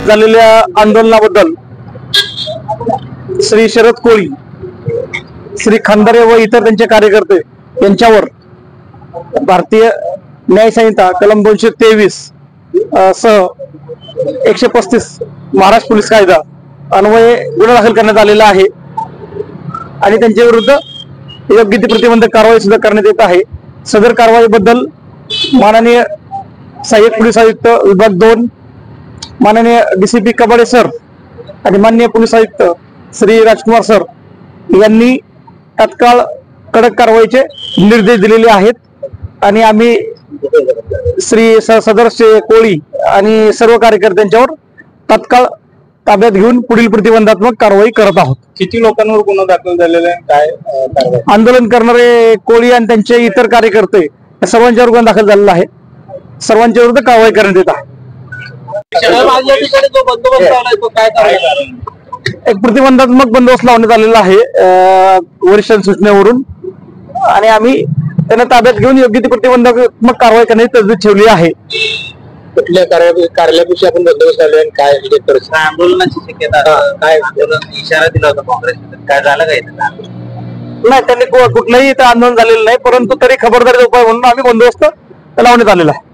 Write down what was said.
झालेल्या आंदोलनाबद्दल श्री शरद कोळी, श्री खंदारे व इतर त्यांचे कार्यकर्ते यांच्यावर भारतीय न्याय संहिता कलम 223 सह 135 महाराष्ट्र पोलीस कायदा अन्वये गुन्हा दाखल करण्यात आलेला आहे आणि त्यांच्या विरुद्ध योग्य ती प्रतिबंधक कारवाई सुद्धा करण्यात येत आहे। सदर कारवाईबद्दल माननीय सहाय्यक पोलीस आयुक्त विभाग 2, माननीय डीसीपी कबाडे सर आणि माननीय पोलीस आयुक्त श्री राजकुमार सर यांनी तत्काळ कडक कारवाईचे निर्देश दिलेले आहेत आणि आम्ही श्री सदस्य कोळी आणि सर्व कार्यकर्त्यांच्यावर तत्काळ ताब्यात घेऊन पुढील प्रतिबंधात्मक कारवाई करत आहोत। किती लोकांवर गुन्हा दाखल झालेला आहे, काय कारवाई? आंदोलन करणारे कोळी आणि त्यांचे इतर कार्यकर्ते या सर्वांच्यावर गुन्हा दाखल झालेला आहे। सर्वांच्या विरुद्ध कारवाई करण्यात येत आहे। एक प्रतिबंधात्मक बंदोबस्त लावण्यात आलेला आहे वरिष्ठांच्या सूचनेवरून आणि आम्ही त्यांना ताब्यात घेऊन योग्य ती प्रतिबंधात्मक कारवाई करण्याची तरतूद ठेवली आहे। कुठल्या कार्यालयाविषयी आपण बंदोबस्त लावले आणि काय आंदोलनाची शक्यता, काय इशारा दिला होता काँग्रेसने, काय झालं काय? नाही, त्यांनी कुठलंही आंदोलन झालेलं नाही, परंतु तरी खबरदारीचा उपाय म्हणून आम्ही बंदोबस्त लावण्यात आलेला आहे।